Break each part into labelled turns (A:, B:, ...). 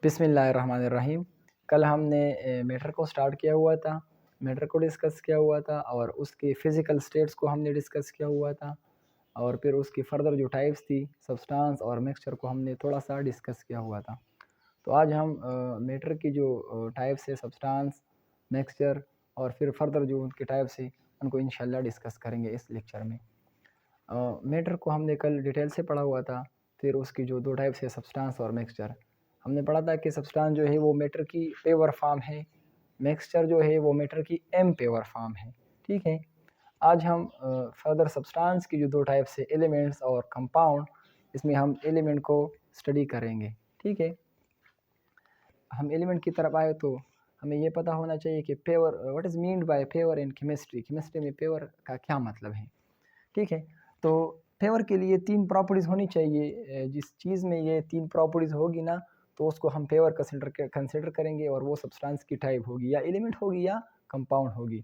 A: बिस्मिल्लाहिर्रहमानिर्रहीम। कल हमने मैटर को स्टार्ट किया हुआ था, मैटर को डिस्कस किया हुआ था और उसके फ़िज़िकल स्टेट्स को हमने डिस्कस किया हुआ था और फिर उसकी फ़र्दर जो टाइप्स थी सब्सटेंस और मिक्सचर को हमने थोड़ा-सा डिस्कस किया हुआ था। तो आज हम मैटर की जो टाइप्स है सब्सटेंस, मिक्सचर और फिर फ़र्दर जो उनके टाइप्स है उनको इंशाल्लाह डिस्कस करेंगे इस लेक्चर में। मैटर को हमने कल डिटेल से पढ़ा हुआ था, फिर उसकी जो 2 टाइप्स है सब्सटेंस और मिक्सचर। हमने पढ़ा था कि सब्सटेंस जो है वो मैटर की पेवर फॉर्म है, मिक्सचर जो है वो मैटर की एम पेवर फॉर्म है, ठीक है। आज हम फर्दर सब्सटेंस की जो 2 टाइप्स है एलिमेंट्स और कंपाउंड, इसमें हम एलिमेंट को स्टडी करेंगे, ठीक है। हम एलिमेंट की तरफ आए तो हमें ये पता होना चाहिए कि pure what is meant by pure in chemistry, chemistry में पेवर का क्या मतलब है, ठीक है। तो पेवर के लिए 3 प्रॉपर्टीज़ होनी चाहिए। जिस चीज़ में ये 3 प्रॉपर्टीज़ होगी ना, तो उसको हम पेवर कंसिडर करेंगे और वो सब्सटेंस की टाइप होगी, या एलिमेंट होगी या कंपाउंड होगी।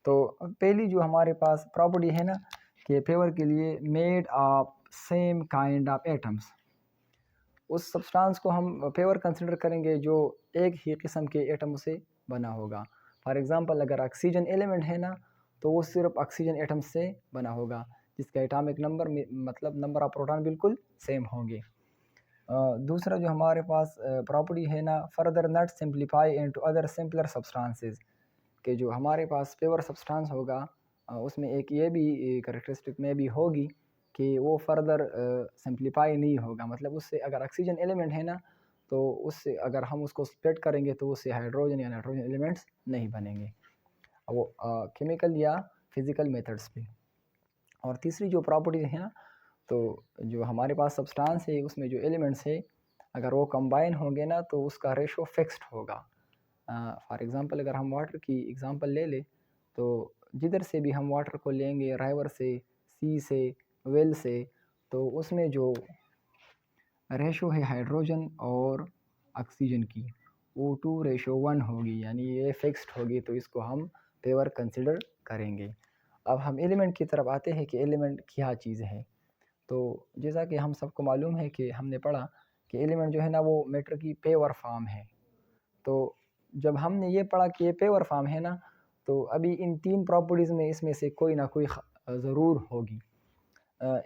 A: तो पहली जो हमारे पास प्रॉपर्टी है ना, कि पेवर के लिए made of same kind of atoms, उस सब्सटेंस को हम पेवर कंसिडर करेंगे जो एक ही किस्म के एटम से बना होगा। फॉर एग्ज़ाम्पल अगर ऑक्सीजन एलिमेंट है ना, तो वो सिर्फ ऑक्सीजन एटम से बना होगा, जिसका एटॉमिक नंबर मतलब नंबर ऑफ प्रोटॉन बिल्कुल सेम होंगे। दूसरा जो हमारे पास प्रॉपर्टी है ना, further not simplify into other simpler substances, कि जो हमारे पास पेवर सब्सटेंस होगा उसमें एक ये भी कैरेक्टरिस्टिक में भी होगी कि वो फर्दर सिंप्लीफाई नहीं होगा। मतलब उससे अगर ऑक्सीजन एलिमेंट है ना, तो उससे अगर हम उसको स्प्लिट करेंगे तो उससे हाइड्रोजन या नाइट्रोजन एलिमेंट्स नहीं बनेंगे, वो केमिकल या फिज़िकल मेथड्स पे। और तीसरी जो प्रॉपर्टी है ना, तो जो हमारे पास सब्सटेंस है उसमें जो एलिमेंट्स है, अगर वो कंबाइन होंगे ना तो उसका रेशो फिक्स्ड होगा। फॉर एग्ज़ाम्पल अगर हम वाटर की एग्ज़ाम्पल ले लें, तो जिधर से भी हम वाटर को लेंगे, राइवर से, सी से, वेल से, तो उसमें जो रेशो है हाइड्रोजन और ऑक्सीजन की, वो 2:1 होगी, यानी ये फिक्स्ड होगी, तो इसको हम पेवर कंसिडर करेंगे। अब हम एलिमेंट की तरफ आते हैं कि एलिमेंट क्या चीज़ है। तो जैसा कि हम सबको मालूम है कि हमने पढ़ा कि एलिमेंट जो है ना वो मैटर की पेवर फॉर्म है। तो जब हमने ये पढ़ा कि ये पेवर फॉर्म है ना, तो अभी इन 3 प्रॉपर्टीज़ में इसमें से कोई ना कोई ज़रूर होगी।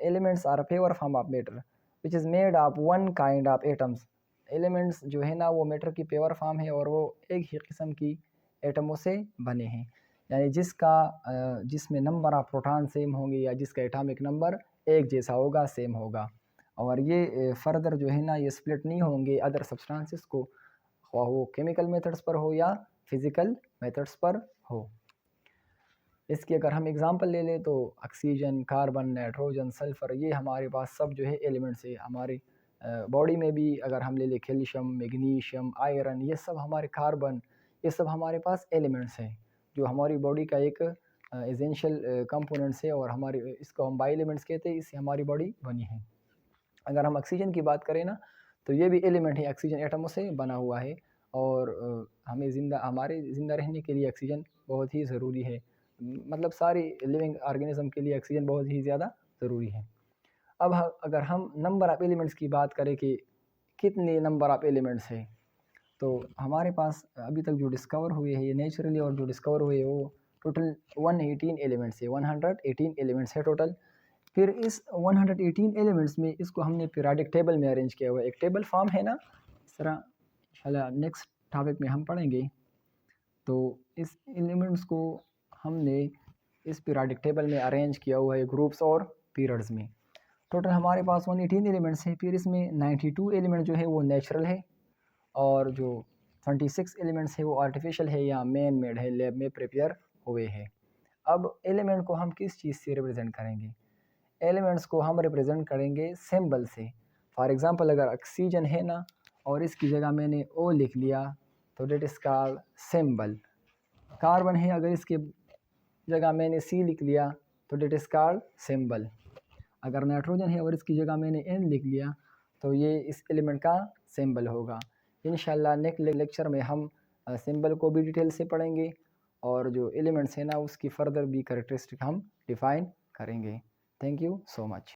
A: Elements are pure form of matter which is made of one kind of atoms. Elements जो है ना वो मैटर की पेवर फॉर्म है और वो एक ही किस्म की एटमों से बने हैं, यानी जिसमें नंबर ऑफ प्रोटॉन सेम होंगे या जिसका एटॉमिक नंबर एक जैसा होगा, सेम होगा। और ये फर्दर जो है ना ये स्प्लिट नहीं होंगे अदर सब्सटेंसेस को, ख्वाह वो केमिकल मेथड्स पर हो या फिज़िकल मेथड्स पर हो। इसकी अगर हम एग्ज़ाम्पल ले लें तो ऑक्सीजन, कार्बन, नाइट्रोजन, सल्फ़र, ये हमारे पास सब जो है एलिमेंट्स है। हमारी बॉडी में भी अगर हम ले लें कैल्शियम, मैग्नीशियम, आयरन, ये सब हमारे कार्बन, ये सब हमारे पास एलिमेंट्स हैं, जो हमारी बॉडी का एक एसेंशियल कंपोनेंट्स है और हमारे इसको हम बायो एलिमेंट्स कहते हैं, इससे हमारी बॉडी बनी है। अगर हम ऑक्सीजन की बात करें ना, तो ये भी एलिमेंट है, ऑक्सीजन एटमों से बना हुआ है और हमारे ज़िंदा रहने के लिए ऑक्सीजन बहुत ही ज़रूरी है। मतलब सारी लिविंग ऑर्गेनिज़म के लिए ऑक्सीजन बहुत ही ज़्यादा ज़रूरी है। अब अगर हम नंबर ऑफ़ एलिमेंट्स की बात करें कि कितने नंबर ऑफ़ एलिमेंट्स हैं, तो हमारे पास अभी तक जो डिस्कवर हुए हैं ये नेचुरली, और जो डिस्कवर हुए वो टोटल 118 एलिमेंट्स है, 118 एलिमेंट्स है टोटल। फिर इस 118 एलिमेंट्स में इसको हमने पीरियोडिक टेबल में अरेंज किया हुआ है, एक टेबल फॉर्म है ना, इस तरह इंशाल्लाह नेक्स्ट टॉपिक में हम पढ़ेंगे। तो इस एलिमेंट्स को हमने इस पीरियोडिक टेबल में अरेंज किया हुआ है ग्रुप्स और पीरियड्स में। टोटल हमारे पास 118 एलिमेंट्स हैं, फिर इसमें 92 एलिमेंट जो है वो नेचुरल है और जो 26 एलिमेंट्स है वो आर्टिफिशियल है या मैन मेड है, लैब में प्रिपेयर हुए हैं। अब एलिमेंट को हम किस चीज़ से रिप्रेजेंट करेंगे? एलिमेंट्स को हम रिप्रेजेंट करेंगे सिंबल से। फॉर एग्ज़ाम्पल अगर ऑक्सीजन है ना और इसकी जगह मैंने ओ लिख लिया, तो that is called symbol. Carbon है, अगर इसके जगह मैंने सी लिख लिया, तो डेट इज़ कॉल्ड सिंबल। अगर नाइट्रोजन है और इसकी जगह मैंने एन लिख लिया, तो ये इस एलिमेंट का सिंबल होगा। इंशाल्लाह नेक्स्ट लेक्चर में हम सिंबल को भी डिटेल से पढ़ेंगे और जो एलिमेंट्स है ना उसकी फ़र्दर भी कैरेक्टरिस्टिक हम डिफ़ाइन करेंगे। Thank you so much.